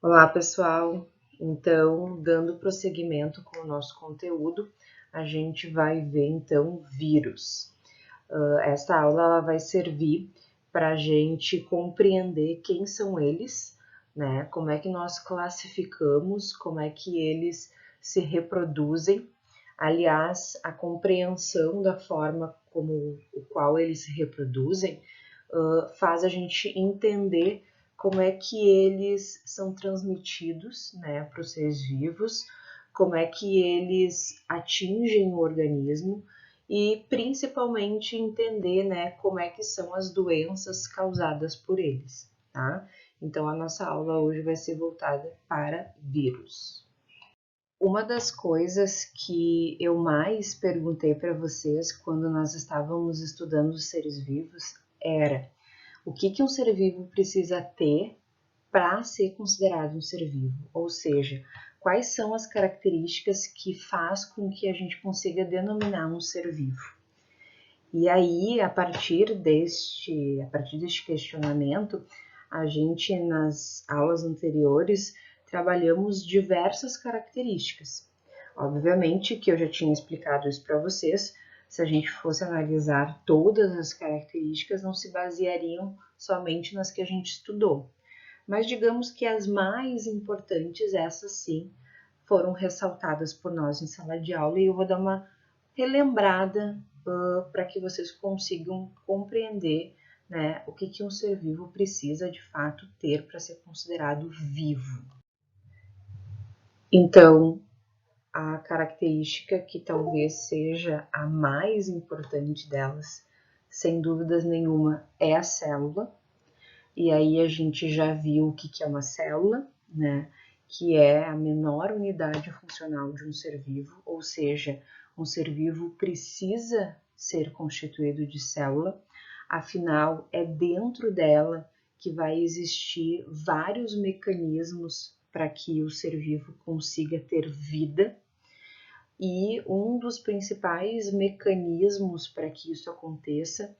Olá, pessoal! Então, dando prosseguimento com o nosso conteúdo, a gente vai ver então vírus. Esta aula ela vai servir para a gente compreender quem são eles, né? Como é que nós classificamos, como é que eles se reproduzem. Aliás, a compreensão da forma como o qual eles se reproduzem faz a gente entender como é que eles são transmitidos, né, para os seres vivos, como é que eles atingem o organismo e principalmente entender, né, como é que são as doenças causadas por eles, tá? Então a nossa aula hoje vai ser voltada para vírus. Uma das coisas que eu mais perguntei para vocês quando nós estávamos estudando os seres vivos era o que um ser vivo precisa ter para ser considerado um ser vivo, ou seja, quais são as características que faz com que a gente consiga denominar um ser vivo. E aí, a partir deste questionamento, a gente nas aulas anteriores trabalhamos diversas características. Obviamente que eu já tinha explicado isso para vocês, se a gente fosse analisar todas as características, não se baseariam somente nas que a gente estudou. Mas digamos que as mais importantes, essas sim, foram ressaltadas por nós em sala de aula e eu vou dar uma relembrada para que vocês consigam compreender, né, o que um ser vivo precisa de fato ter para ser considerado vivo. Então, a característica que talvez seja a mais importante delas, sem dúvidas nenhuma, é a célula. E aí a gente já viu o que é uma célula, né? Que é a menor unidade funcional de um ser vivo, ou seja, um ser vivo precisa ser constituído de célula, afinal é dentro dela que vai existir vários mecanismos para que o ser vivo consiga ter vida. E um dos principais mecanismos para que isso aconteça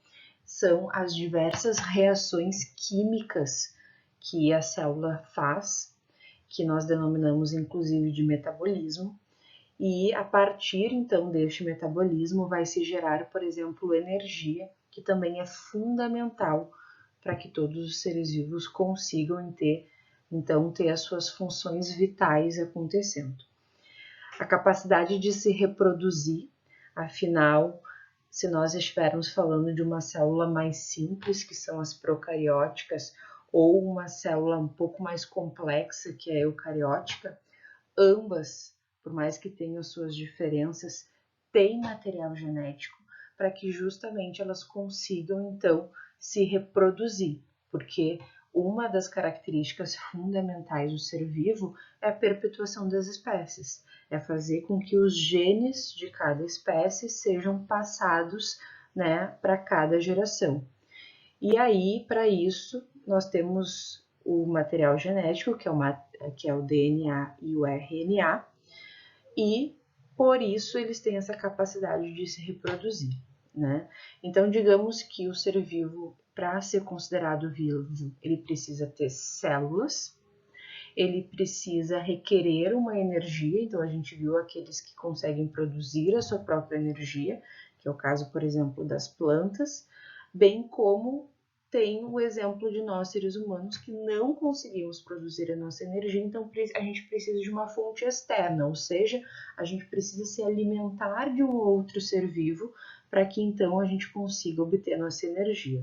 são as diversas reações químicas que a célula faz, que nós denominamos inclusive de metabolismo, e a partir então deste metabolismo vai se gerar, por exemplo, energia, que também é fundamental para que todos os seres vivos consigam ter as suas funções vitais acontecendo. A capacidade de se reproduzir, afinal, se nós estivermos falando de uma célula mais simples, que são as procarióticas, ou uma célula um pouco mais complexa, que é a eucariótica, ambas, por mais que tenham suas diferenças, têm material genético para que justamente elas consigam, então, se reproduzir, porque uma das características fundamentais do ser vivo é a perpetuação das espécies, é fazer com que os genes de cada espécie sejam passados, né, para cada geração. E aí, para isso, nós temos o material genético, que é o DNA e o RNA, e por isso eles têm essa capacidade de se reproduzir, né? Então, digamos que o ser vivo, para ser considerado vivo, ele precisa ter células, ele precisa requerer uma energia, então a gente viu aqueles que conseguem produzir a sua própria energia, que é o caso, por exemplo, das plantas, bem como tem o exemplo de nós, seres humanos, que não conseguimos produzir a nossa energia, então a gente precisa de uma fonte externa, ou seja, a gente precisa se alimentar de um outro ser vivo para que então a gente consiga obter a nossa energia.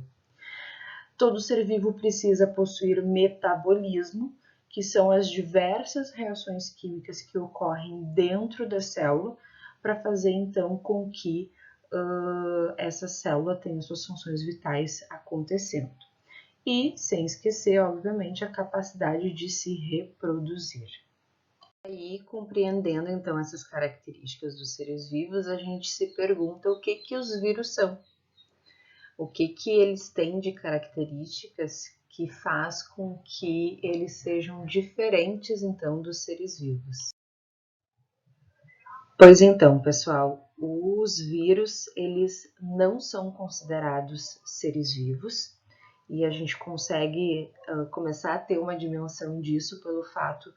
Todo ser vivo precisa possuir metabolismo, que são as diversas reações químicas que ocorrem dentro da célula, para fazer então com que essa célula tenha suas funções vitais acontecendo. E, sem esquecer, obviamente, a capacidade de se reproduzir. Aí, compreendendo então essas características dos seres vivos, a gente se pergunta o que os vírus são. O que eles têm de características que faz com que eles sejam diferentes então dos seres vivos. Pois então, pessoal, os vírus eles não são considerados seres vivos E a gente consegue começar a ter uma dimensão disso pelo fato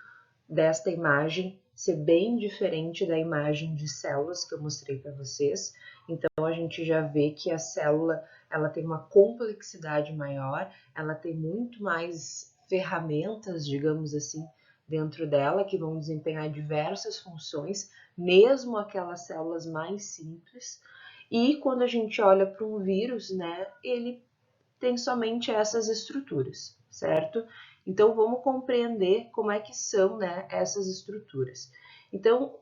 desta imagem ser bem diferente da imagem de células que eu mostrei para vocês. Então a gente já vê que a célula ela tem uma complexidade maior, ela tem muito mais ferramentas, digamos assim, dentro dela que vão desempenhar diversas funções, mesmo aquelas células mais simples. E quando a gente olha para um vírus, né, ele tem somente essas estruturas, certo? Então vamos compreender como é que são, né, essas estruturas. Então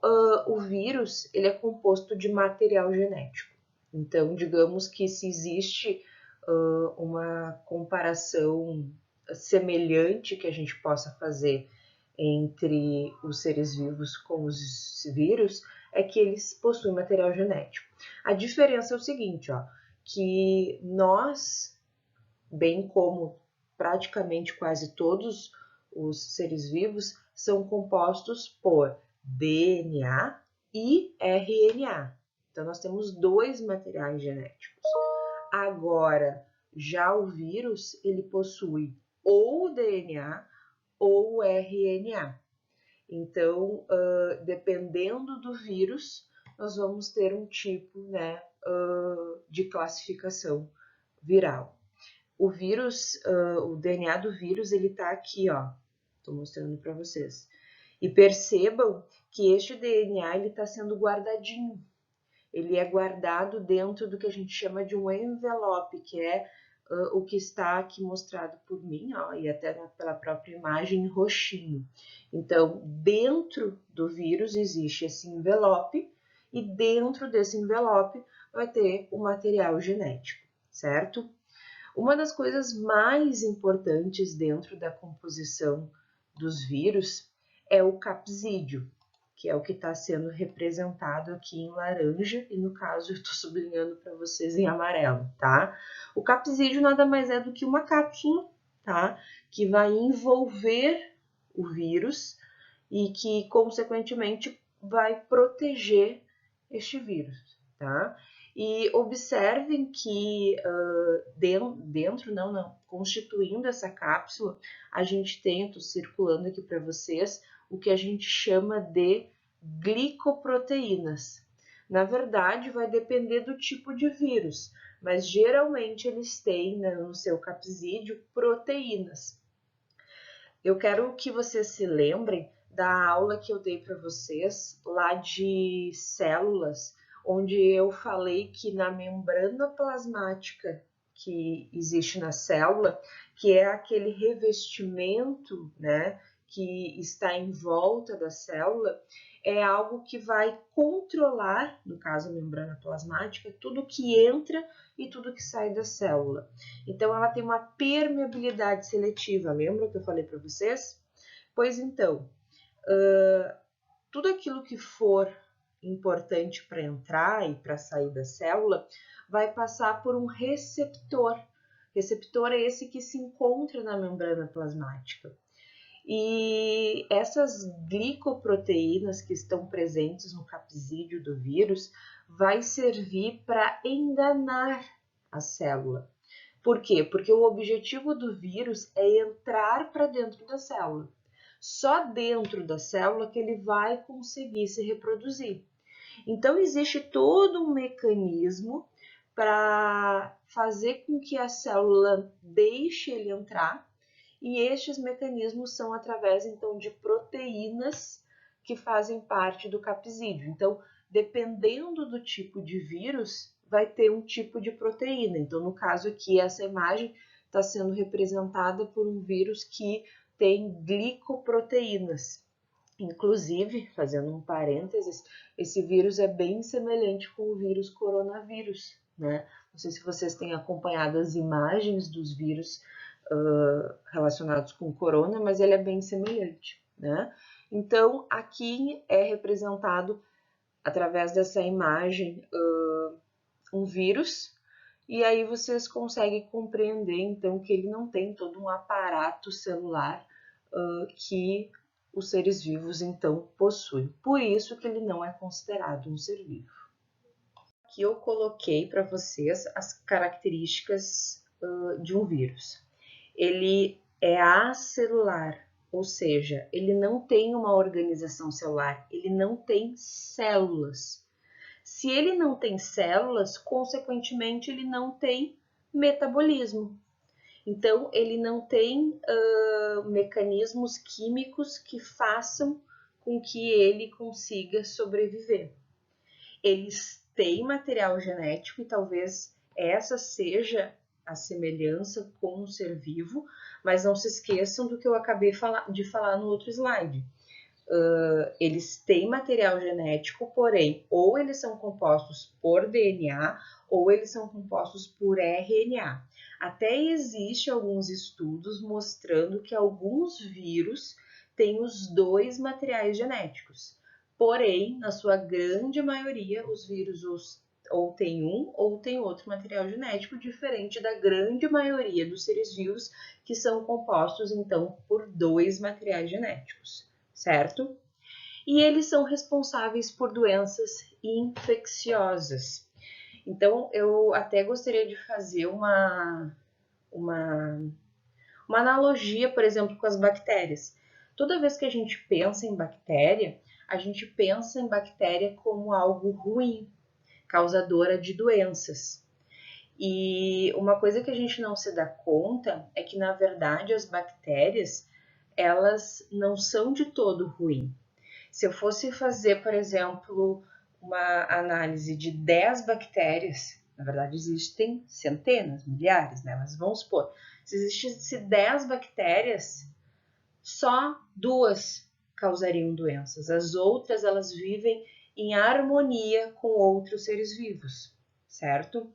o vírus ele é composto de material genético. Então digamos que se existe uma comparação semelhante que a gente possa fazer entre os seres vivos com os vírus, é que eles possuem material genético. A diferença é o seguinte, ó, que nós, bem como praticamente quase todos os seres vivos, são compostos por DNA e RNA. Então, nós temos dois materiais genéticos. Agora, já o vírus, ele possui ou DNA ou RNA. Então, dependendo do vírus, nós vamos ter um tipo, né, de classificação viral. O vírus, o DNA do vírus, ele tá aqui, ó. Tô mostrando para vocês. E percebam que este DNA ele está sendo guardadinho. Ele é guardado dentro do que a gente chama de um envelope, que é o que está aqui mostrado por mim, ó, e até pela própria imagem roxinho. Então, dentro do vírus existe esse envelope e dentro desse envelope vai ter o material genético, certo? Uma das coisas mais importantes dentro da composição dos vírus é o capsídeo, que é o que está sendo representado aqui em laranja, e no caso eu estou sublinhando para vocês em amarelo, tá? O capsídeo nada mais é do que uma cápsula, tá? Que vai envolver o vírus e que, consequentemente, vai proteger este vírus, tá? E observem que constituindo essa cápsula, a gente tem, estou circulando aqui para vocês, o que a gente chama de glicoproteínas. Na verdade, vai depender do tipo de vírus, mas geralmente eles têm, né, no seu capsídeo proteínas. Eu quero que vocês se lembrem da aula que eu dei para vocês lá de células, onde eu falei que na membrana plasmática que existe na célula, que é aquele revestimento, né, que está em volta da célula, é algo que vai controlar, no caso a membrana plasmática, tudo que entra e tudo que sai da célula. Então ela tem uma permeabilidade seletiva, lembra que eu falei para vocês? Pois então, tudo aquilo que for importante para entrar e para sair da célula vai passar por um receptor. Receptor é esse que se encontra na membrana plasmática. E essas glicoproteínas que estão presentes no capsídeo do vírus vai servir para enganar a célula. Por quê? Porque o objetivo do vírus é entrar para dentro da célula. Só dentro da célula que ele vai conseguir se reproduzir. Então, existe todo um mecanismo para fazer com que a célula deixe ele entrar, e estes mecanismos são através, então, de proteínas que fazem parte do capsídeo. Então, dependendo do tipo de vírus, vai ter um tipo de proteína. Então, no caso aqui, essa imagem está sendo representada por um vírus que tem glicoproteínas. Inclusive, fazendo um parênteses, esse vírus é bem semelhante com o vírus coronavírus, né? Não sei se vocês têm acompanhado as imagens dos vírus relacionados com corona, mas ele é bem semelhante, né? Então, aqui é representado, através dessa imagem, um vírus, e aí vocês conseguem compreender, então, que ele não tem todo um aparato celular que os seres vivos, então, possuem. Por isso que ele não é considerado um ser vivo. Aqui eu coloquei para vocês as características de um vírus. ele é acelular, ou seja, ele não tem uma organização celular, ele não tem células. Se ele não tem células, consequentemente, ele não tem metabolismo. Então, ele não tem mecanismos químicos que façam com que ele consiga sobreviver. Eles têm material genético e talvez essa seja a semelhança com o ser vivo, mas não se esqueçam do que eu acabei de falar no outro slide. Eles têm material genético, porém, ou eles são compostos por DNA ou eles são compostos por RNA. Até existe alguns estudos mostrando que alguns vírus têm os dois materiais genéticos. Porém, na sua grande maioria, os vírus ou tem um ou tem outro material genético, diferente da grande maioria dos seres vivos que são compostos, então, por dois materiais genéticos, certo? E eles são responsáveis por doenças infecciosas. Então, eu até gostaria de fazer uma analogia, por exemplo, com as bactérias. Toda vez que a gente pensa em bactéria, a gente pensa em bactéria como algo ruim, causadora de doenças. E uma coisa que a gente não se dá conta é que, na verdade, as bactérias, elas não são de todo ruins. Se eu fosse fazer, por exemplo, uma análise de 10 bactérias, na verdade existem centenas, milhares, né? Mas vamos supor, se existisse 10 bactérias, só 2 causariam doenças. As outras, elas vivem em harmonia com outros seres vivos, certo?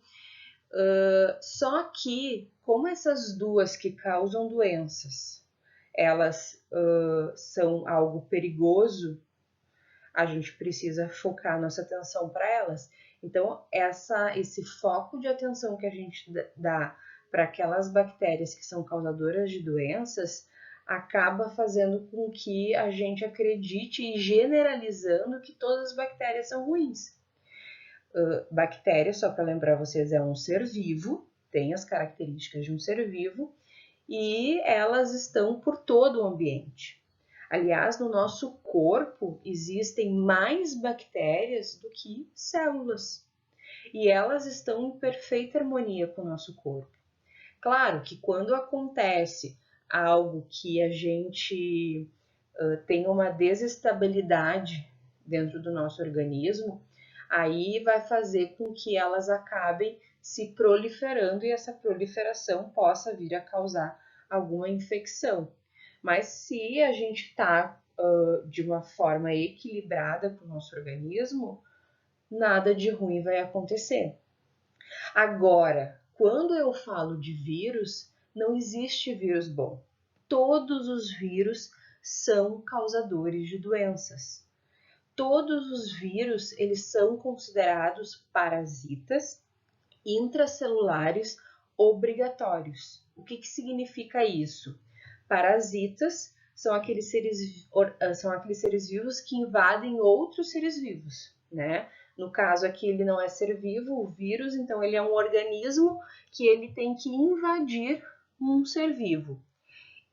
Só que, como essas 2 que causam doenças, elas são algo perigoso, a gente precisa focar nossa atenção para elas. Então, esse foco de atenção que a gente dá para aquelas bactérias que são causadoras de doenças acaba fazendo com que a gente acredite e generalizando que todas as bactérias são ruins. Bactéria, só para lembrar vocês, é um ser vivo, tem as características de um ser vivo e elas estão por todo o ambiente. Aliás, no nosso corpo existem mais bactérias do que células e elas estão em perfeita harmonia com o nosso corpo. Claro que quando acontece algo que a gente tem uma desestabilidade dentro do nosso organismo, aí vai fazer com que elas acabem se proliferando e essa proliferação possa vir a causar alguma infecção. Mas se a gente está de uma forma equilibrada para o nosso organismo, nada de ruim vai acontecer. Agora, quando eu falo de vírus, não existe vírus bom. Todos os vírus são causadores de doenças. Todos os vírus, eles são considerados parasitas intracelulares obrigatórios. O que significa isso? Parasitas são aqueles seres vivos que invadem outros seres vivos, né? No caso aqui ele não é ser vivo, o vírus, então ele é um organismo que ele tem que invadir um ser vivo.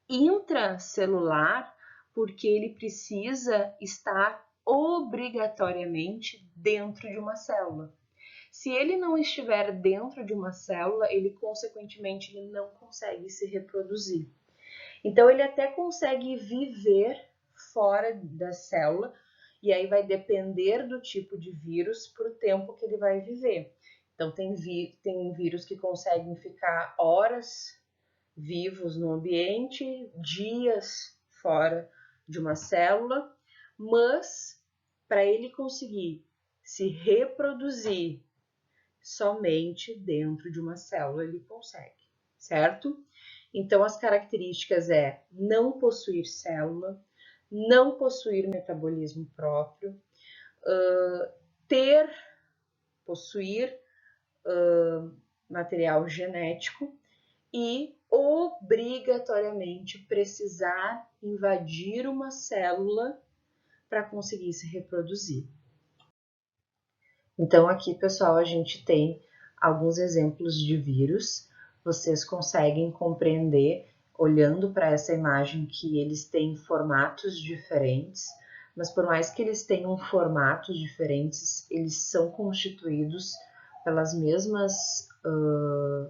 Intracelular, porque ele precisa estar obrigatoriamente dentro de uma célula. Se ele não estiver dentro de uma célula, ele consequentemente ele não consegue se reproduzir. Então ele até consegue viver fora da célula e aí vai depender do tipo de vírus para o tempo que ele vai viver. Então tem vírus que conseguem ficar horas vivos no ambiente, dias fora de uma célula, mas para ele conseguir se reproduzir somente dentro de uma célula ele consegue, certo? Então as características é não possuir célula, não possuir metabolismo próprio, possuir material genético e obrigatoriamente precisar invadir uma célula para conseguir se reproduzir. Então aqui, pessoal, a gente tem alguns exemplos de vírus. Vocês conseguem compreender olhando para essa imagem que eles têm formatos diferentes, mas por mais que eles tenham formatos diferentes, eles são constituídos pelas mesmas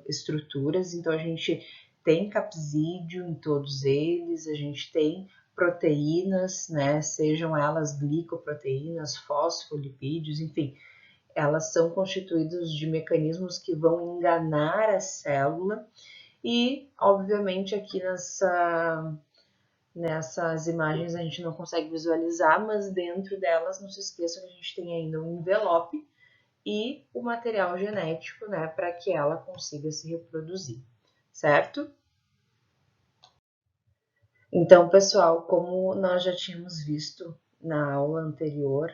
estruturas. Então a gente tem capsídeo em todos eles, a gente tem proteínas, né, sejam elas glicoproteínas, fosfolipídios, enfim, elas são constituídas de mecanismos que vão enganar a célula e, obviamente, aqui nessas imagens a gente não consegue visualizar, mas dentro delas, não se esqueça que a gente tem ainda um envelope e o material genético, né, para que ela consiga se reproduzir, certo? Então, pessoal, como nós já tínhamos visto na aula anterior,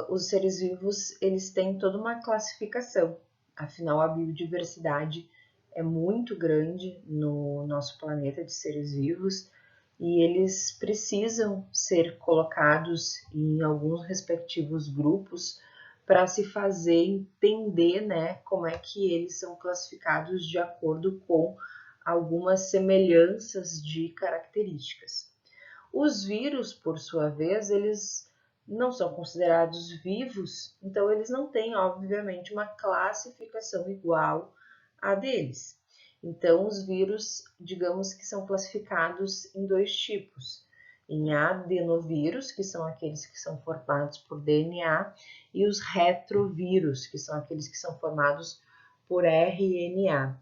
os seres vivos eles têm toda uma classificação. Afinal, a biodiversidade é muito grande no nosso planeta de seres vivos e eles precisam ser colocados em alguns respectivos grupos para se fazer entender, né, como é que eles são classificados de acordo com algumas semelhanças de características. Os vírus, por sua vez, eles não são considerados vivos, então eles não têm, obviamente, uma classificação igual à deles. Então, os vírus, digamos que são classificados em dois tipos: em adenovírus, que são aqueles que são formados por DNA, e os retrovírus, que são aqueles que são formados por RNA.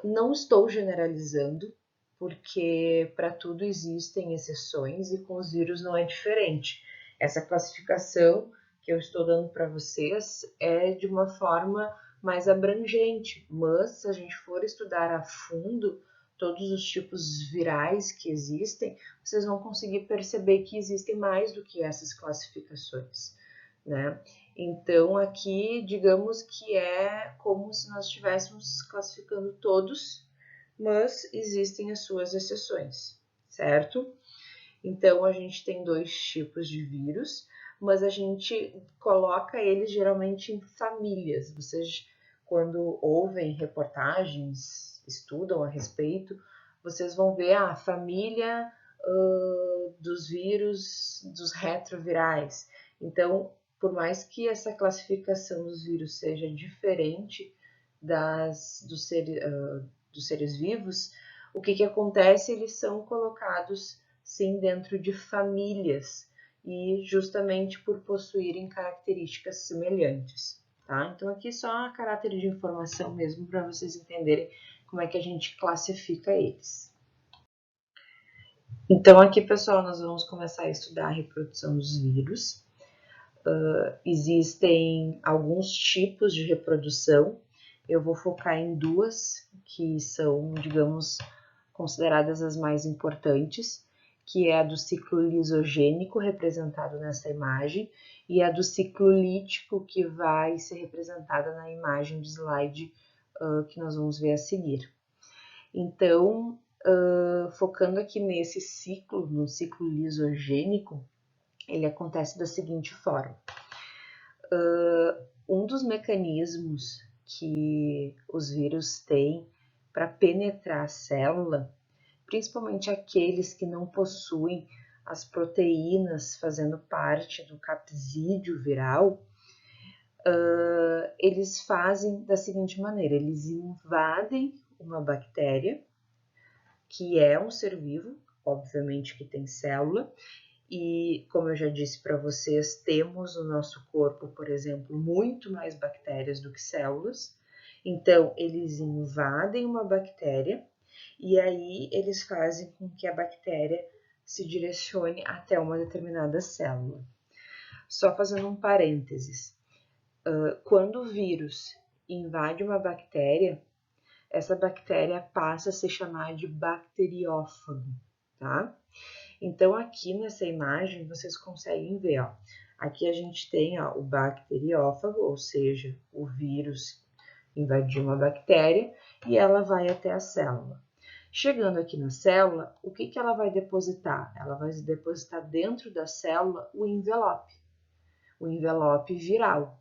Não estou generalizando, porque para tudo existem exceções e com os vírus não é diferente. Essa classificação que eu estou dando para vocês é de uma forma mais abrangente, mas se a gente for estudar a fundo todos os tipos virais que existem, vocês vão conseguir perceber que existem mais do que essas classificações, né? Então, aqui, digamos que é como se nós estivéssemos classificando todos, mas existem as suas exceções, certo? Então, a gente tem dois tipos de vírus, mas a gente coloca eles geralmente em famílias. Vocês, quando ouvem reportagens, estudam a respeito, vocês vão ver a família dos vírus, dos retrovirais. Então, por mais que essa classificação dos vírus seja diferente dos seres vivos, o que acontece? Eles são colocados, sim, dentro de famílias e justamente por possuírem características semelhantes, tá? Então, aqui só a caráter de informação mesmo para vocês entenderem como é que a gente classifica eles. Então, aqui, pessoal, nós vamos começar a estudar a reprodução dos vírus. Existem alguns tipos de reprodução. Eu vou focar em duas que são, digamos, consideradas as mais importantes, que é a do ciclo lisogênico, representado nessa imagem, e a do ciclo lítico, que vai ser representada na imagem de slide que nós vamos ver a seguir. Então, focando aqui nesse ciclo, no ciclo lisogênico, ele acontece da seguinte forma. Um dos mecanismos que os vírus têm para penetrar a célula, principalmente aqueles que não possuem as proteínas fazendo parte do capsídeo viral, eles fazem da seguinte maneira: eles invadem uma bactéria, que é um ser vivo, obviamente que tem célula, e como eu já disse para vocês, temos no nosso corpo, por exemplo, muito mais bactérias do que células. Então, eles invadem uma bactéria e aí eles fazem com que a bactéria se direcione até uma determinada célula. Só fazendo um parênteses, quando o vírus invade uma bactéria, essa bactéria passa a se chamar de bacteriófago, tá? Então, aqui nessa imagem, vocês conseguem ver, ó, aqui a gente tem ó, o bacteriófago, ou seja, o vírus invadiu uma bactéria e ela vai até a célula. Chegando aqui na célula, o que ela vai depositar? Ela vai depositar dentro da célula o envelope viral,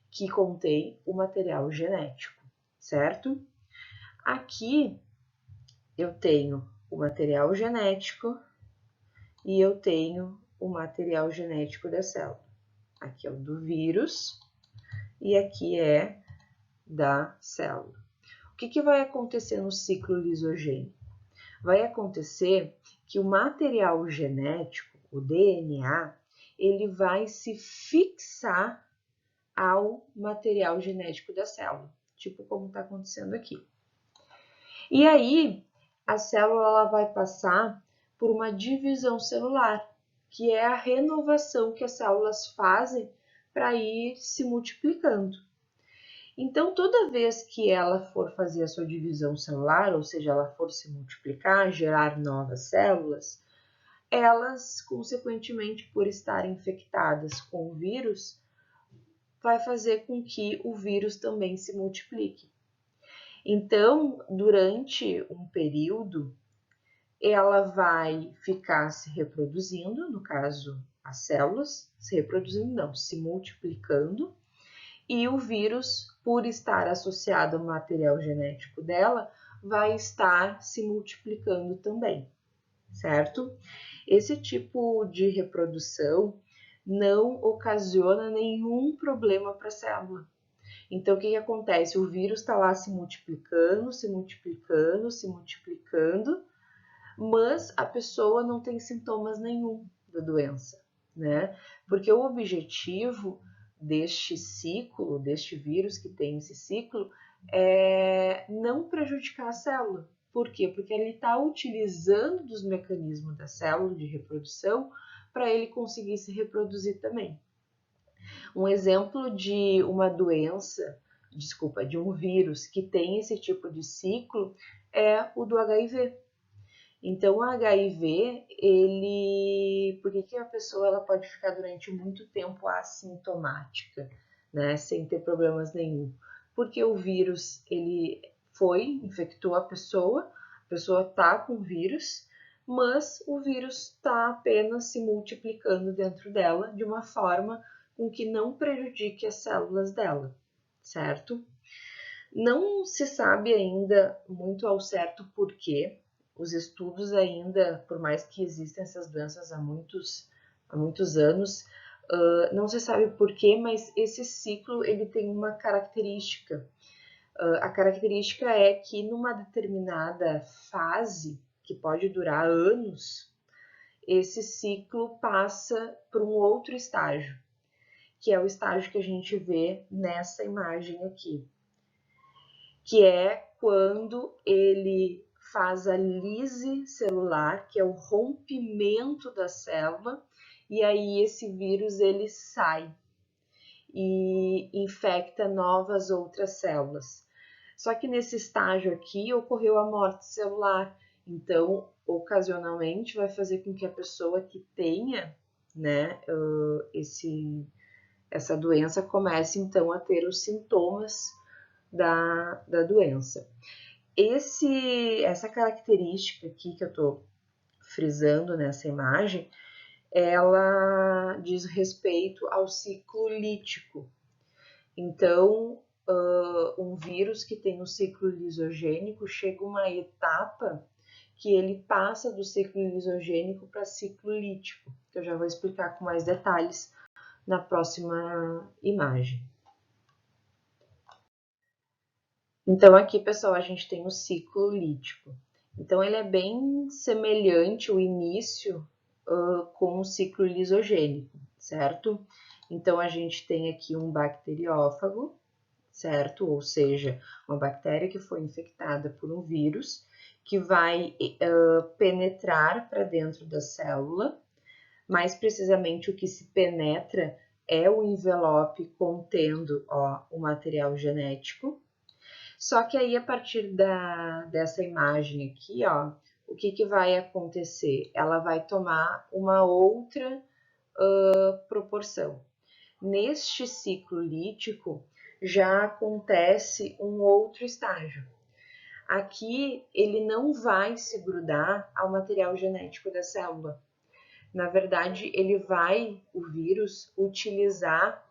que contém o material genético, certo? Aqui eu tenho o material genético e eu tenho o material genético da célula. Aqui é o do vírus e aqui é da célula. O que vai acontecer no ciclo lisogênico? Vai acontecer que o material genético, o DNA, ele vai se fixar ao material genético da célula, tipo como está acontecendo aqui. E aí, a célula ela vai passar por uma divisão celular, que é a renovação que as células fazem para ir se multiplicando. Então, toda vez que ela for fazer a sua divisão celular, ou seja, ela for se multiplicar, gerar novas células, elas, consequentemente, por estarem infectadas com o vírus, vai fazer com que o vírus também se multiplique. Então, durante um período, ela vai ficar se reproduzindo, no caso, as células, se reproduzindo não, se multiplicando, e o vírus, por estar associado ao material genético dela, vai estar se multiplicando também, certo? Esse tipo de reprodução não ocasiona nenhum problema para a célula. Então, o que acontece? O vírus está lá se multiplicando, se multiplicando, se multiplicando, mas a pessoa não tem sintomas nenhum da doença, né? Porque o objetivo deste ciclo, deste vírus que tem esse ciclo, é não prejudicar a célula. Por quê? Porque ele está utilizando dos mecanismos da célula de reprodução para ele conseguir se reproduzir também. Um exemplo de uma doença, de um vírus que tem esse tipo de ciclo é o do HIV. Então, o HIV, por que a pessoa ela pode ficar durante muito tempo assintomática, né, sem ter problemas nenhum? Porque o vírus, ele infectou a pessoa está com o vírus, mas o vírus está apenas se multiplicando dentro dela de uma forma com que não prejudique as células dela, certo? Não se sabe ainda muito ao certo por quê. Os estudos ainda, por mais que existam essas doenças há muitos anos, não se sabe por quê, mas esse ciclo ele tem uma característica. A característica é que numa determinada fase, que pode durar anos, esse ciclo passa para um outro estágio, que é o estágio que a gente vê nessa imagem aqui, que é quando ele faz a lise celular, que é o rompimento da célula, e aí esse vírus ele sai e infecta novas outras células. Só que nesse estágio aqui ocorreu a morte celular, então ocasionalmente vai fazer com que a pessoa que tenha, né, essa doença comece então a ter os sintomas da doença. Essa característica aqui que eu estou frisando nessa imagem, ela diz respeito ao ciclo lítico. Então, um vírus que tem um ciclo lisogênico chega a uma etapa que ele passa do ciclo lisogênico para ciclo lítico, que eu já vou explicar com mais detalhes na próxima imagem. Então, aqui, pessoal, a gente tem o ciclo lítico. Então, ele é bem semelhante o início com o ciclo lisogênico, certo? Então, a gente tem aqui um bacteriófago, certo? Ou seja, uma bactéria que foi infectada por um vírus, que vai penetrar para dentro da célula. Mais precisamente, o que se penetra é o envelope contendo o material genético. Só que aí, a partir dessa imagem aqui, o que vai acontecer? Ela vai tomar uma outra proporção. Neste ciclo lítico, já acontece um outro estágio. Aqui, ele não vai se grudar ao material genético da célula. Na verdade, o vírus, utilizar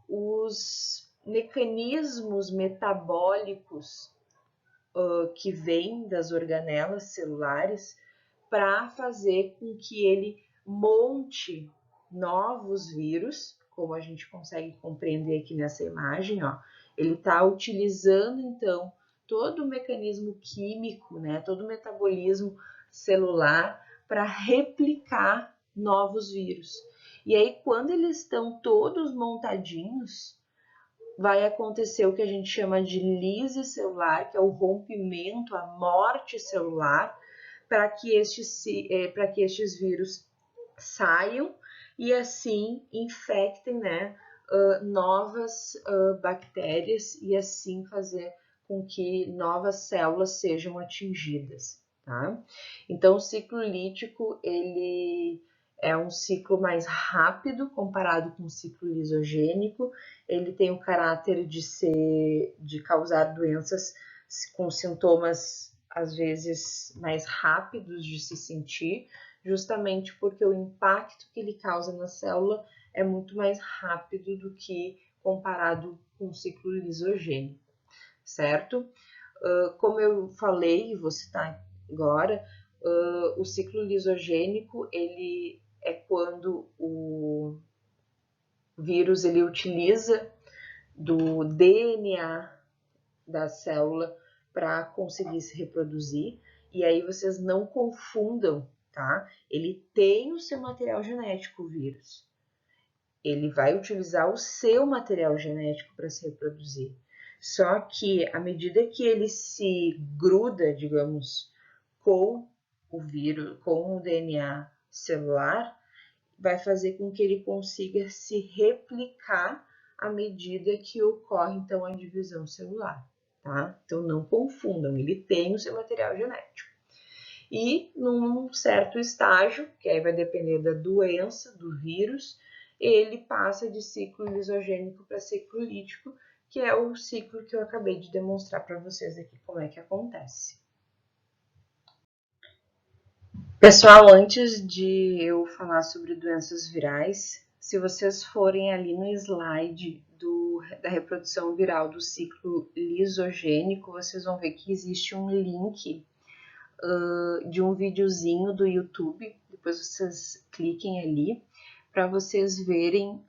os mecanismos metabólicos que vem das organelas celulares para fazer com que ele monte novos vírus, como a gente consegue compreender aqui nessa imagem, ó. Ele está utilizando, então, todo o mecanismo químico, né, todo o metabolismo celular para replicar novos vírus. E aí, quando eles estão todos montadinhos, vai acontecer o que a gente chama de lise celular, que é o rompimento, a morte celular, para que estes vírus saiam e assim infectem, né, novas bactérias e assim fazer com que novas células sejam atingidas, tá? Então, o ciclo lítico, ele é um ciclo mais rápido comparado com o ciclo lisogênico. Ele tem o caráter de causar doenças com sintomas às vezes mais rápidos de se sentir, justamente porque o impacto que ele causa na célula é muito mais rápido do que comparado com o ciclo lisogênico, certo? Como eu falei, e vou citar agora, o ciclo lisogênico, ele é quando o vírus ele utiliza do DNA da célula para conseguir se reproduzir. E aí vocês não confundam, tá? Ele tem o seu material genético, o vírus. Ele vai utilizar o seu material genético para se reproduzir. Só que à medida que ele se gruda, digamos, com o vírus, com o DNA celular, vai fazer com que ele consiga se replicar à medida que ocorre, então, a divisão celular, tá? Então, não confundam, ele tem o seu material genético. E, num certo estágio, que aí vai depender da doença, do vírus, ele passa de ciclo lisogênico para ciclo lítico, que é o ciclo que eu acabei de demonstrar para vocês aqui como é que acontece. Pessoal, antes de eu falar sobre doenças virais, se vocês forem ali no slide da reprodução viral do ciclo lisogênico, vocês vão ver que existe um link de um videozinho do YouTube, depois vocês cliquem ali, para vocês verem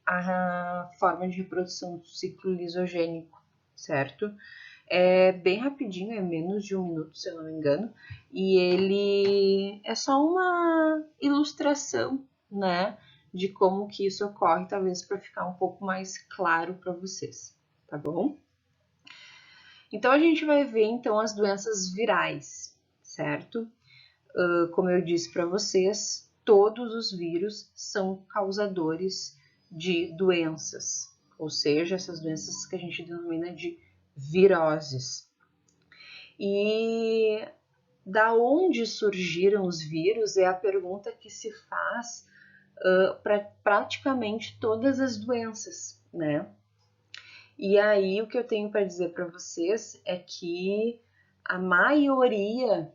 a forma de reprodução do ciclo lisogênico, certo? É bem rapidinho, é menos de 1 minuto, se eu não me engano, e ele é só uma ilustração, né, de como que isso ocorre, talvez para ficar um pouco mais claro para vocês, tá bom? Então a gente vai ver então as doenças virais, certo? Como eu disse para vocês, todos os vírus são causadores de doenças, ou seja, essas doenças que a gente denomina de viroses. E da onde surgiram os vírus é a pergunta que se faz para praticamente todas as doenças, né? E aí o que eu tenho para dizer para vocês é que a maioria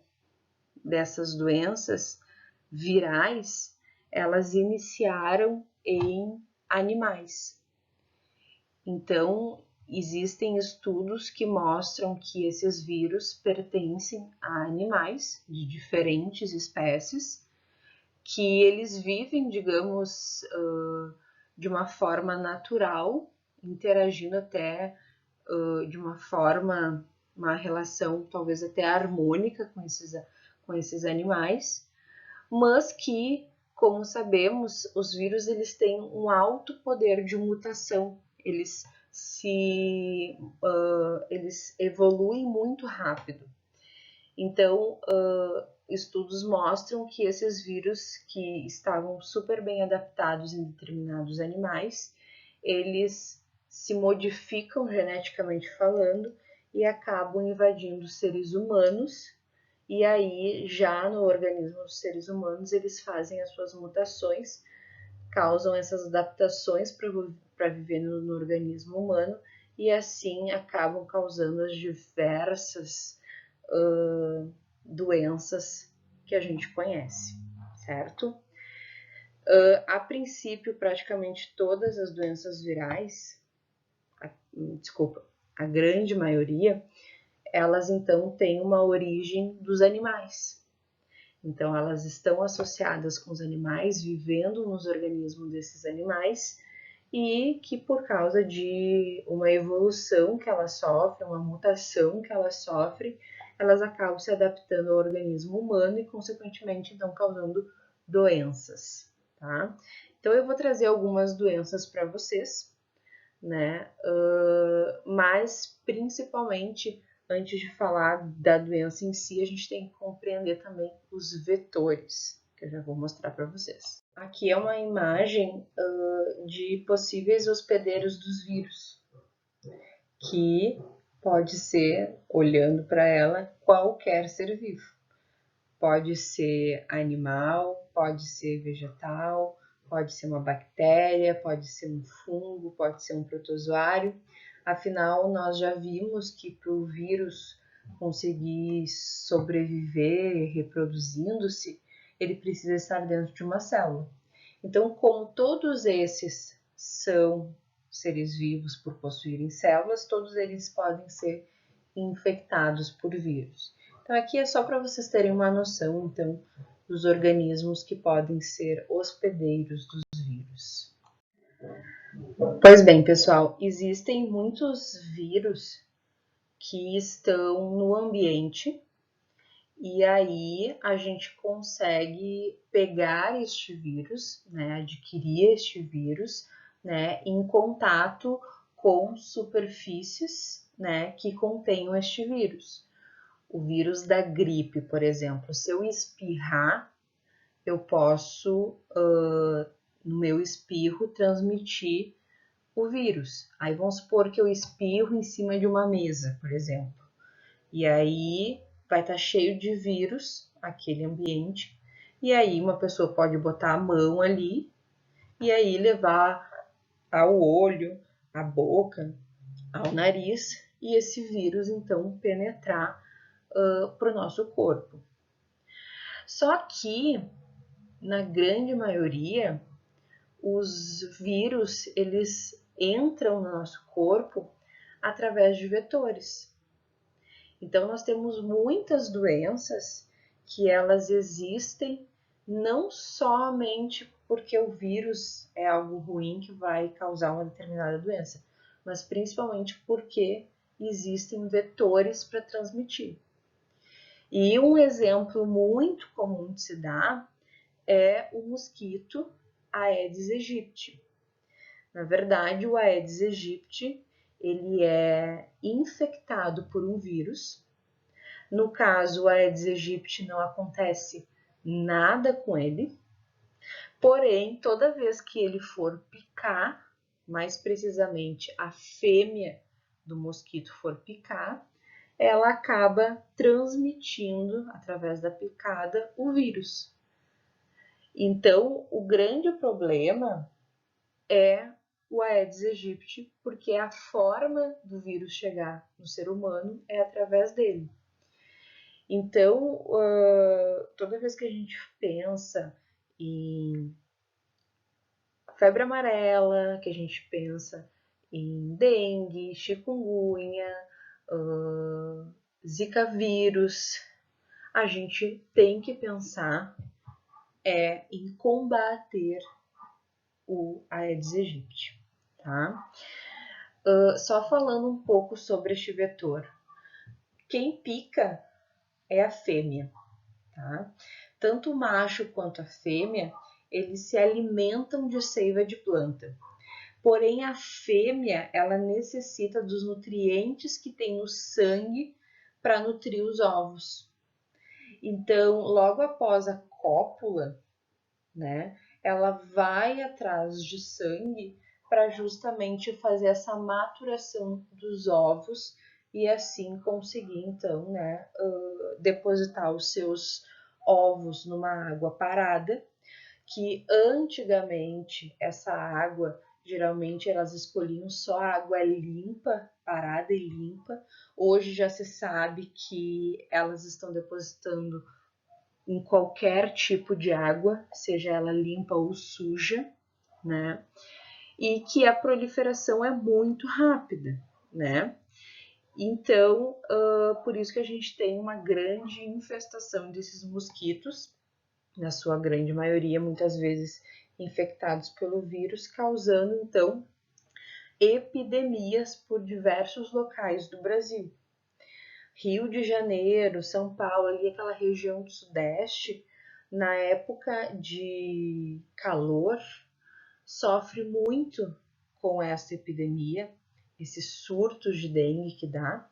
dessas doenças virais, elas iniciaram em animais. Então, existem estudos que mostram que esses vírus pertencem a animais de diferentes espécies, que eles vivem, digamos, de uma forma natural, interagindo até de uma forma, uma relação talvez até harmônica com esses animais, mas que, como sabemos, os vírus eles têm um alto poder de mutação, eles eles evoluem muito rápido. Então, estudos mostram que esses vírus que estavam super bem adaptados em determinados animais, eles se modificam geneticamente falando e acabam invadindo os seres humanos. E aí, já no organismo dos seres humanos, eles fazem as suas mutações, causam essas adaptações para viver no organismo humano e assim acabam causando as diversas doenças que a gente conhece, certo? A princípio, praticamente todas as doenças virais, a grande maioria, elas então têm uma origem dos animais. Então, elas estão associadas com os animais, vivendo nos organismos desses animais, e que por causa de uma evolução que ela sofre, uma mutação que ela sofre, elas acabam se adaptando ao organismo humano e, consequentemente, então causando doenças, tá? Então, eu vou trazer algumas doenças para vocês, né? Mas, principalmente, antes de falar da doença em si, a gente tem que compreender também os vetores, que eu já vou mostrar para vocês. Aqui é uma imagem de possíveis hospedeiros dos vírus, que pode ser, olhando para ela, qualquer ser vivo. Pode ser animal, pode ser vegetal, pode ser uma bactéria, pode ser um fungo, pode ser um protozoário. Afinal, nós já vimos que para o vírus conseguir sobreviver reproduzindo-se, ele precisa estar dentro de uma célula. Então, como todos esses são seres vivos por possuírem células, todos eles podem ser infectados por vírus. Então, aqui é só para vocês terem uma noção, então, dos organismos que podem ser hospedeiros dos vírus. Pois bem, pessoal, existem muitos vírus que estão no ambiente e aí a gente consegue pegar este vírus, né, adquirir este vírus, né, em contato com superfícies, né, que contenham este vírus. O vírus da gripe, por exemplo, se eu espirrar, eu posso, no meu espirro, transmitir o vírus. Aí vamos supor que eu espirro em cima de uma mesa, por exemplo. E aí vai estar cheio de vírus, aquele ambiente. E aí uma pessoa pode botar a mão ali e aí levar ao olho, à boca, ao nariz e esse vírus então penetrar para o nosso corpo. Só que, na grande maioria, os vírus eles entram no nosso corpo através de vetores. Então, nós temos muitas doenças que elas existem não somente porque o vírus é algo ruim que vai causar uma determinada doença, mas principalmente porque existem vetores para transmitir. E um exemplo muito comum de se dar é o mosquito Aedes aegypti. Na verdade, o Aedes aegypti ele é infectado por um vírus. No caso, o Aedes aegypti não acontece nada com ele, porém, toda vez que ele for picar, mais precisamente a fêmea do mosquito for picar, ela acaba transmitindo, através da picada, o vírus. Então, o grande problema é o Aedes aegypti, porque a forma do vírus chegar no ser humano é através dele. Então, toda vez que a gente pensa em febre amarela, que a gente pensa em dengue, chikungunya, zika vírus, a gente tem que pensar em combater o Aedes aegypti, tá? Só falando um pouco sobre este vetor. Quem pica é a fêmea, tá? Tanto o macho quanto a fêmea, eles se alimentam de seiva de planta. Porém, a fêmea, ela necessita dos nutrientes que tem no sangue para nutrir os ovos. Então, logo após a cópula, né, ela vai atrás de sangue para justamente fazer essa maturação dos ovos e assim conseguir, então, né, depositar os seus ovos numa água parada, que antigamente essa água, geralmente elas escolhiam só água limpa, parada e limpa. Hoje já se sabe que elas estão depositando em qualquer tipo de água, seja ela limpa ou suja, né? E que a proliferação é muito rápida, né? Então, por isso que a gente tem uma grande infestação desses mosquitos, na sua grande maioria, muitas vezes infectados pelo vírus, causando então epidemias por diversos locais do Brasil. Rio de Janeiro, São Paulo, ali aquela região do Sudeste, na época de calor, sofre muito com essa epidemia, esses surtos de dengue que dá,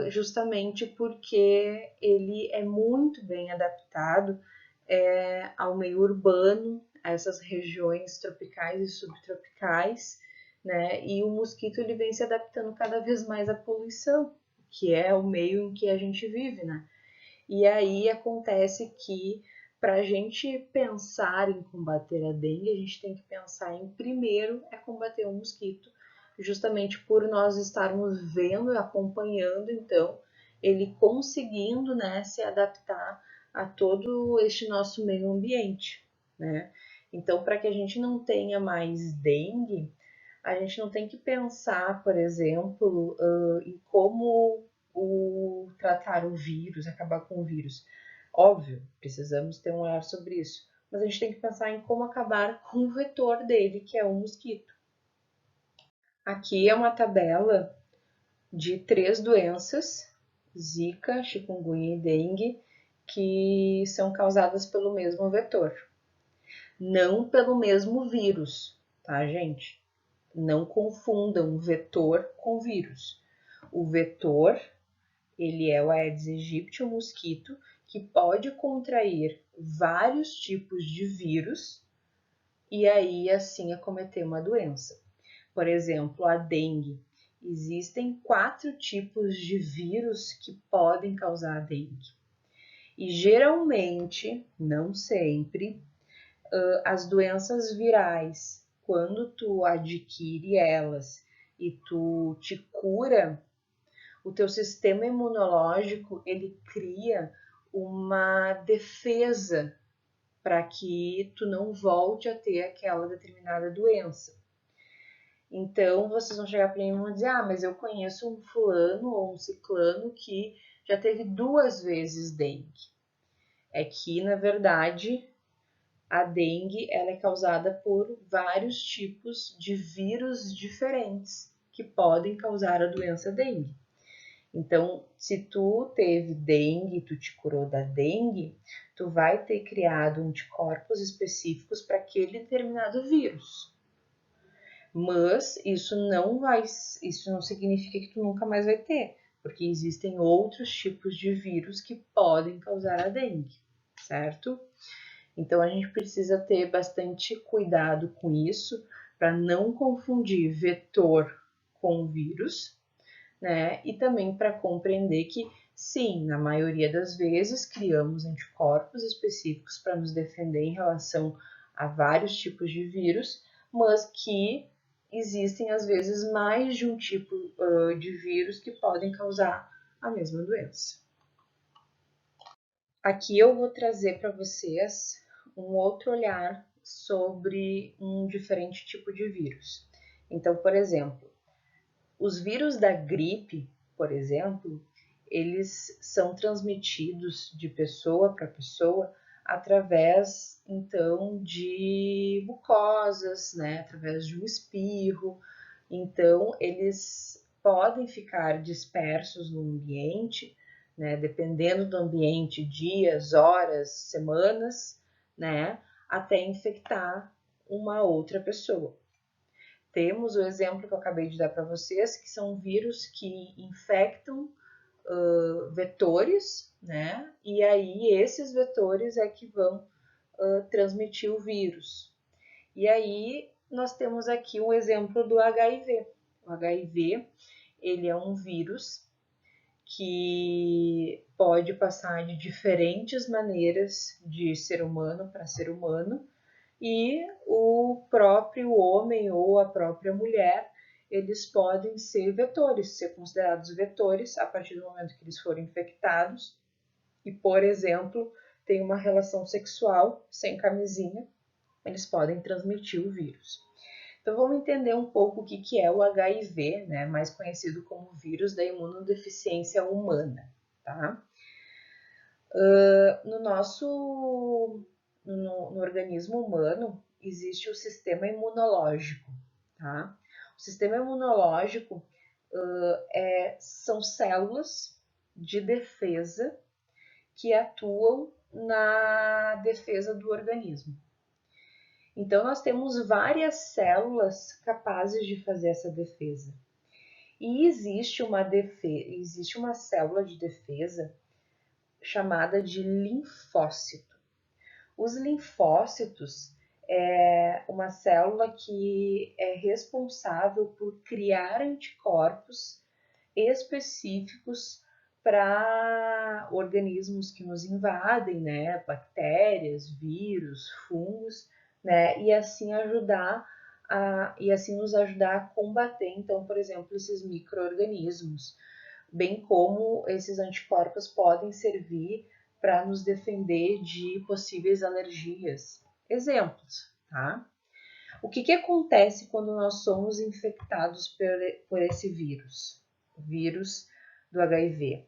justamente porque ele é muito bem adaptado ao meio urbano, a essas regiões tropicais e subtropicais, né? E o mosquito ele vem se adaptando cada vez mais à poluição, que é o meio em que a gente vive, né? E aí acontece que para a gente pensar em combater a dengue, a gente tem que pensar em primeiro é combater o mosquito, justamente por nós estarmos vendo e acompanhando então ele conseguindo, né, se adaptar a todo este nosso meio ambiente, né? Então, para que a gente não tenha mais dengue, a gente não tem que pensar, por exemplo, em como tratar o vírus, acabar com o vírus. Óbvio, precisamos ter um olhar sobre isso, mas a gente tem que pensar em como acabar com o vetor dele, que é o mosquito. Aqui é uma tabela de 3 doenças, Zika, chikungunya e dengue, que são causadas pelo mesmo vetor. Não pelo mesmo vírus, tá, gente? Não confundam vetor com vírus. O vetor, ele é o Aedes aegypti, o mosquito, que pode contrair vários tipos de vírus e aí assim acometer uma doença. Por exemplo, a dengue. Existem 4 tipos de vírus que podem causar a dengue. E geralmente, não sempre, as doenças virais, quando tu adquire elas e tu te cura, o teu sistema imunológico ele cria uma defesa para que tu não volte a ter aquela determinada doença. Então, vocês vão chegar para mim e vão dizer, mas eu conheço um fulano ou um ciclano que já teve 2 vezes dengue. É que, na verdade, a dengue ela é causada por vários tipos de vírus diferentes que podem causar a doença dengue. Então, se tu teve dengue, tu te curou da dengue, tu vai ter criado anticorpos específicos para aquele determinado vírus. Mas isso não significa que tu nunca mais vai ter, porque existem outros tipos de vírus que podem causar a dengue, certo? Então a gente precisa ter bastante cuidado com isso para não confundir vetor com vírus, né? E também para compreender que sim, na maioria das vezes criamos anticorpos específicos para nos defender em relação a vários tipos de vírus, mas que existem às vezes mais de um tipo de vírus que podem causar a mesma doença. Aqui eu vou trazer para vocês um outro olhar sobre um diferente tipo de vírus. Então, por exemplo, os vírus da gripe, por exemplo, eles são transmitidos de pessoa para pessoa através, então, de mucosas, né? Através de um espirro. Então, eles podem ficar dispersos no ambiente, né? Dependendo do ambiente, dias, horas, semanas, né? Até infectar uma outra pessoa. Temos o exemplo que eu acabei de dar para vocês, que são vírus que infectam vetores, né? E aí esses vetores é que vão transmitir o vírus. E aí nós temos aqui um exemplo do HIV. O HIV, ele é um vírus que pode passar de diferentes maneiras de ser humano para ser humano, e o próprio homem ou a própria mulher, eles podem ser vetores, ser considerados vetores a partir do momento que eles forem infectados e, por exemplo, tem uma relação sexual sem camisinha, eles podem transmitir o vírus. Então vamos entender um pouco o que é o HIV, né, mais conhecido como vírus da imunodeficiência humana, tá? No organismo humano existe o sistema imunológico, tá? O sistema imunológico são células de defesa que atuam na defesa do organismo. Então, nós temos várias células capazes de fazer essa defesa. E existe uma célula de defesa chamada de linfócito. Os linfócitos é uma célula que é responsável por criar anticorpos específicos para organismos que nos invadem, né, bactérias, vírus, fungos, né, e assim nos ajudar a combater, então, por exemplo, esses micro-organismos, bem como esses anticorpos podem servir para nos defender de possíveis alergias. Exemplos, tá? O que acontece quando nós somos infectados por esse vírus? O vírus do HIV.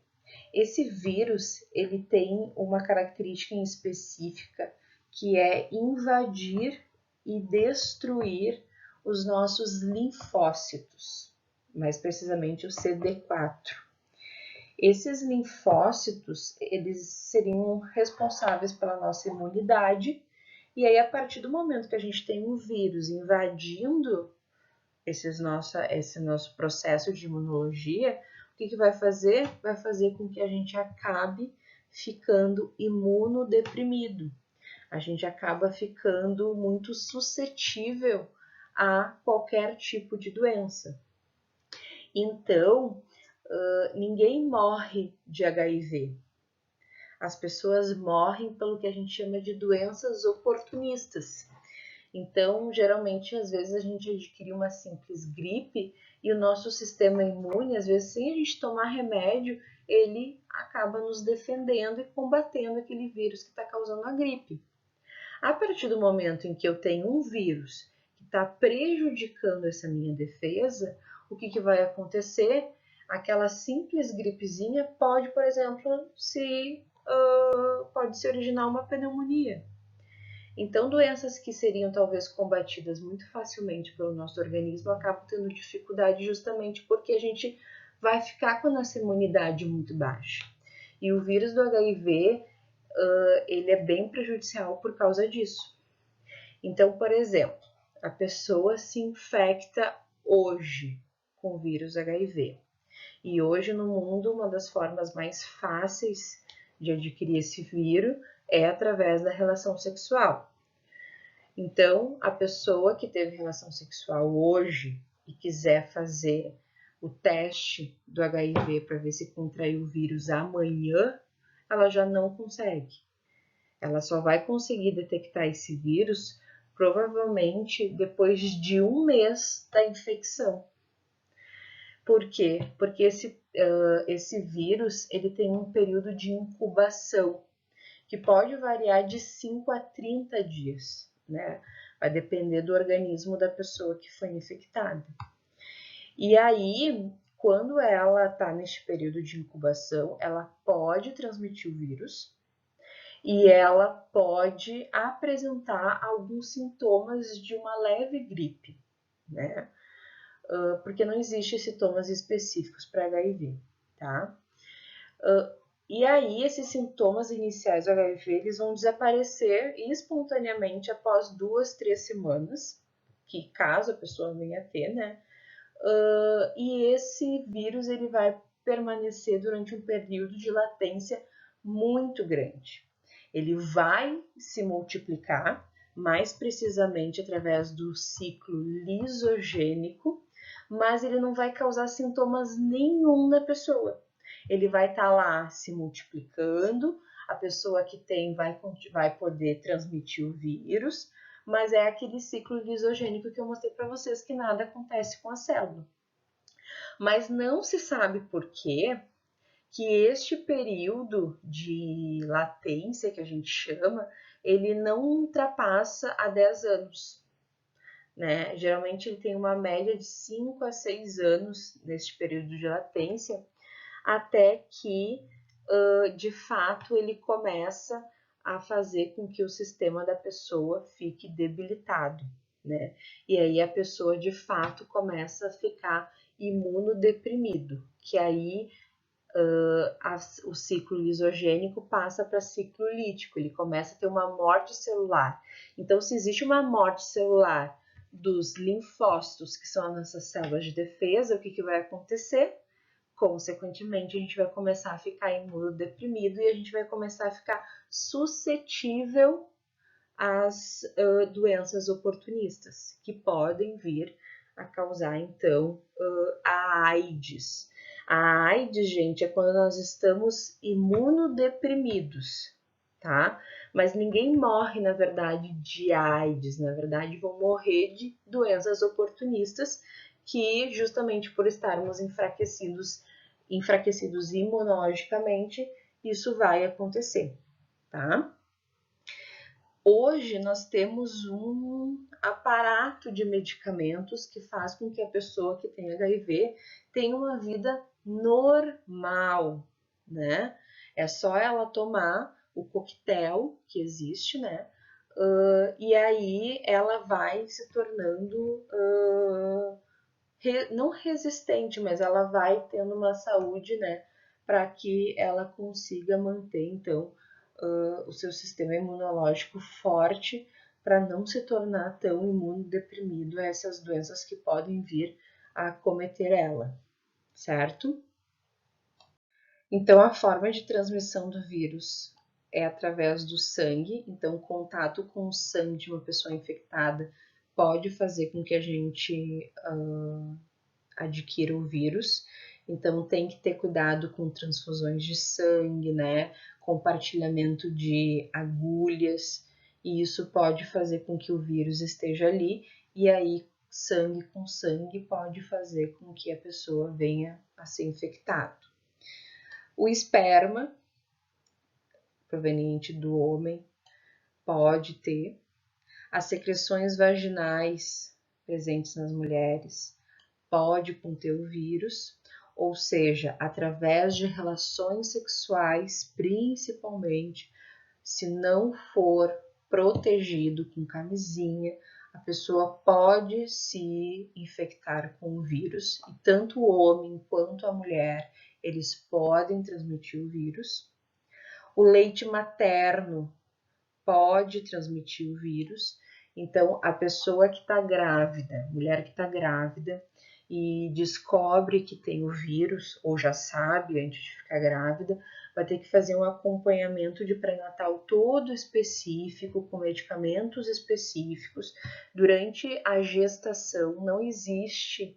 Esse vírus, ele tem uma característica em específica, que é invadir e destruir os nossos linfócitos, mais precisamente o CD4. Esses linfócitos, eles seriam responsáveis pela nossa imunidade, e aí a partir do momento que a gente tem um vírus invadindo esse nosso processo de imunologia, o que vai fazer? Vai fazer com que a gente acabe ficando imunodeprimido. A gente acaba ficando muito suscetível a qualquer tipo de doença. Então, ninguém morre de HIV. As pessoas morrem pelo que a gente chama de doenças oportunistas. Então, geralmente, às vezes a gente adquire uma simples gripe e o nosso sistema imune, às vezes, sem a gente tomar remédio, ele acaba nos defendendo e combatendo aquele vírus que está causando a gripe. A partir do momento em que eu tenho um vírus que está prejudicando essa minha defesa, o que vai acontecer? Aquela simples gripezinha pode, por exemplo, pode se originar uma pneumonia. Então, doenças que seriam talvez combatidas muito facilmente pelo nosso organismo acabam tendo dificuldade justamente porque a gente vai ficar com a nossa imunidade muito baixa. E o vírus do HIV, ele é bem prejudicial por causa disso. Então, por exemplo, a pessoa se infecta hoje com o vírus HIV. E hoje no mundo, uma das formas mais fáceis de adquirir esse vírus é através da relação sexual. Então, a pessoa que teve relação sexual hoje e quiser fazer o teste do HIV para ver se contraiu o vírus amanhã, ela já não consegue. Ela só vai conseguir detectar esse vírus provavelmente depois de 1 mês da infecção. Por quê? Porque esse vírus ele tem um período de incubação que pode variar de 5 a 30 dias, né? Vai depender do organismo da pessoa que foi infectada. E aí, quando ela está neste período de incubação, ela pode transmitir o vírus e ela pode apresentar alguns sintomas de uma leve gripe, né? Porque não existem sintomas específicos para HIV, tá? E aí, esses sintomas iniciais do HIV, eles vão desaparecer espontaneamente após 2, 3 semanas, que caso a pessoa venha a ter, né? E esse vírus, ele vai permanecer durante um período de latência muito grande. Ele vai se multiplicar, mais precisamente através do ciclo lisogênico, mas ele não vai causar sintomas nenhum na pessoa. Ele vai estar lá se multiplicando, a pessoa que tem vai poder transmitir o vírus, mas é aquele ciclo lisogênico que eu mostrei para vocês que nada acontece com a célula. Mas não se sabe por quê que este período de latência, que a gente chama, ele não ultrapassa a 10 anos. né? Geralmente ele tem uma média de 5 a 6 anos neste período de latência, até que, de fato, ele começa a fazer com que o sistema da pessoa fique debilitado, né? E aí a pessoa, de fato, começa a ficar imunodeprimido, que aí o ciclo lisogênico passa para ciclo lítico, ele começa a ter uma morte celular. Então, se existe uma morte celular dos linfócitos, que são as nossas células de defesa, o que vai acontecer? Consequentemente, a gente vai começar a ficar imunodeprimido e a gente vai começar a ficar suscetível às doenças oportunistas, que podem vir a causar, então, a AIDS. A AIDS, gente, é quando nós estamos imunodeprimidos, tá? Mas ninguém morre, na verdade, de AIDS, na verdade, vão morrer de doenças oportunistas que, justamente por estarmos enfraquecidos imunologicamente, isso vai acontecer, tá? Hoje nós temos um aparato de medicamentos que faz com que a pessoa que tem HIV tenha uma vida normal, né? É só ela tomar o coquetel que existe, né? E aí ela vai se tornando não resistente, mas ela vai tendo uma saúde, né? Para que ela consiga manter, então, o seu sistema imunológico forte para não se tornar tão imunodeprimido a essas doenças que podem vir a acometer ela, certo? Então, a forma de transmissão do vírus é através do sangue, então, o contato com o sangue de uma pessoa infectada pode fazer com que a gente adquira o vírus. Então, tem que ter cuidado com transfusões de sangue, né? Compartilhamento de agulhas, e isso pode fazer com que o vírus esteja ali, e aí sangue com sangue pode fazer com que a pessoa venha a ser infectada. O esperma proveniente do homem pode ter. As secreções vaginais presentes nas mulheres pode conter o vírus, ou seja, através de relações sexuais, principalmente, se não for protegido com camisinha, a pessoa pode se infectar com o vírus, e tanto o homem quanto a mulher, eles podem transmitir o vírus. O leite materno pode transmitir o vírus, então a pessoa que está grávida, mulher que está grávida, e descobre que tem o vírus, ou já sabe antes de ficar grávida, vai ter que fazer um acompanhamento de pré-natal todo específico, com medicamentos específicos. Durante a gestação não existe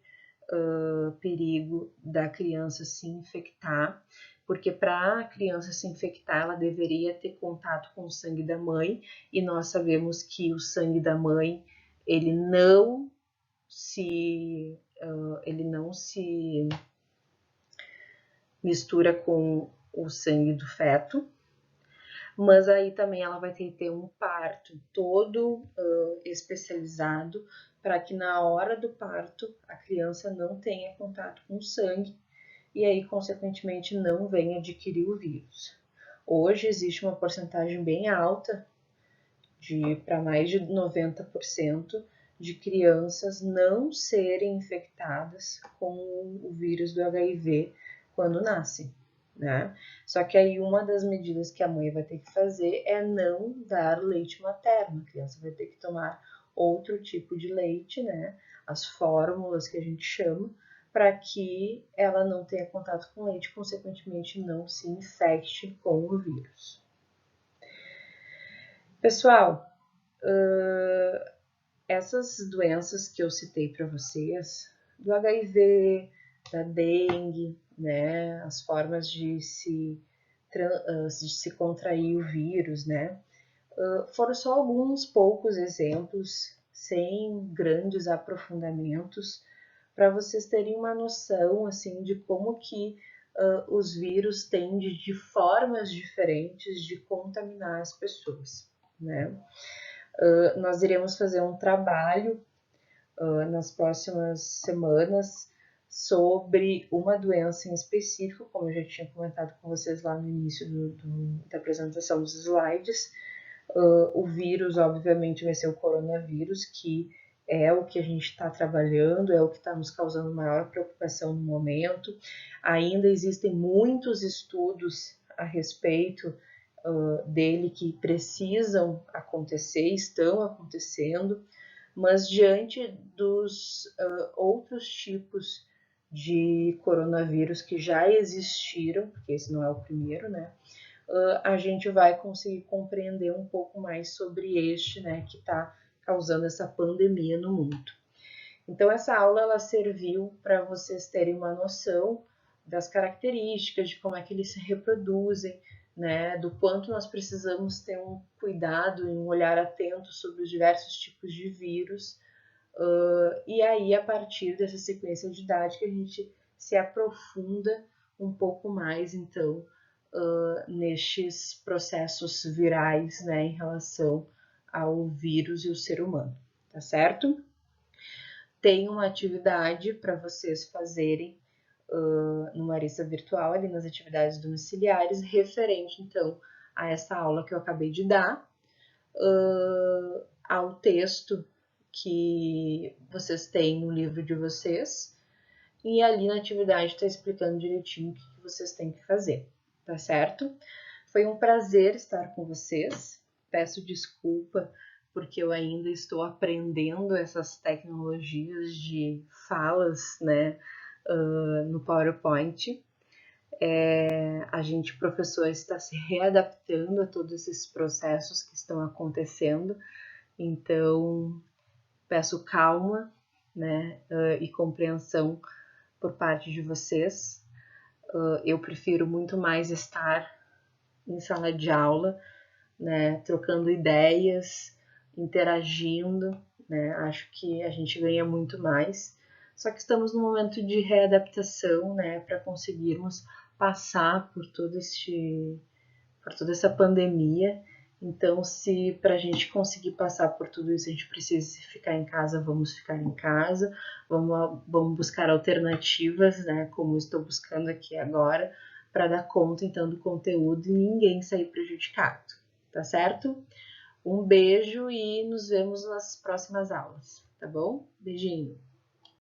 perigo da criança se infectar, porque para a criança se infectar, ela deveria ter contato com o sangue da mãe, e nós sabemos que o sangue da mãe, ele não se mistura com o sangue do feto, mas aí também ela vai ter que ter um parto todo especializado para que na hora do parto a criança não tenha contato com o sangue e aí, consequentemente, não venha adquirir o vírus. Hoje existe uma porcentagem bem alta, para mais de 90%, de crianças não serem infectadas com o vírus do HIV quando nascem, né? Só que aí uma das medidas que a mãe vai ter que fazer é não dar leite materno. A criança vai ter que tomar outro tipo de leite, né? As fórmulas que a gente chama, para que ela não tenha contato com leite, consequentemente não se infecte com o vírus. Pessoal, essas doenças que eu citei para vocês, do HIV, da dengue, né, as formas de se contrair o vírus, né, foram só alguns poucos exemplos, sem grandes aprofundamentos, para vocês terem uma noção assim de como que os vírus tendem de formas diferentes de contaminar as pessoas, né? Nós iremos fazer um trabalho nas próximas semanas sobre uma doença em específico, como eu já tinha comentado com vocês lá no início da apresentação dos slides. O vírus, obviamente, vai ser o coronavírus, que é o que a gente está trabalhando, é o que está nos causando maior preocupação no momento. Ainda existem muitos estudos a respeito dele que precisam acontecer, estão acontecendo, mas diante dos outros tipos de coronavírus que já existiram, porque esse não é o primeiro, né? A gente vai conseguir compreender um pouco mais sobre este, né, que está causando essa pandemia no mundo. Então, essa aula ela serviu para vocês terem uma noção das características, de como é que eles se reproduzem, né, do quanto nós precisamos ter um cuidado e um olhar atento sobre os diversos tipos de vírus. E aí, a partir dessa sequência didática, a gente se aprofunda um pouco mais, então, nestes processos virais, né, em relação ao vírus e o ser humano, tá certo? Tem uma atividade para vocês fazerem numa arista virtual, ali nas atividades domiciliares, referente, então, a essa aula que eu acabei de dar, ao texto que vocês têm no livro de vocês, e ali na atividade está explicando direitinho o que vocês têm que fazer, tá certo? Foi um prazer estar com vocês. Peço desculpa porque eu ainda estou aprendendo essas tecnologias de falas, né, no PowerPoint. A gente, professor, está se readaptando a todos esses processos que estão acontecendo. Então, peço calma, né, e compreensão por parte de vocês. Eu prefiro muito mais estar em sala de aula, né, trocando ideias, interagindo, né, acho que a gente ganha muito mais. Só que estamos num momento de readaptação, né, para conseguirmos passar por por toda essa pandemia. Então, se para a gente conseguir passar por tudo isso a gente precisa ficar em casa, vamos ficar em casa, vamos buscar alternativas, né, como estou buscando aqui agora, para dar conta então do conteúdo e ninguém sair prejudicado, tá certo? Um beijo e nos vemos nas próximas aulas, tá bom? Beijinho!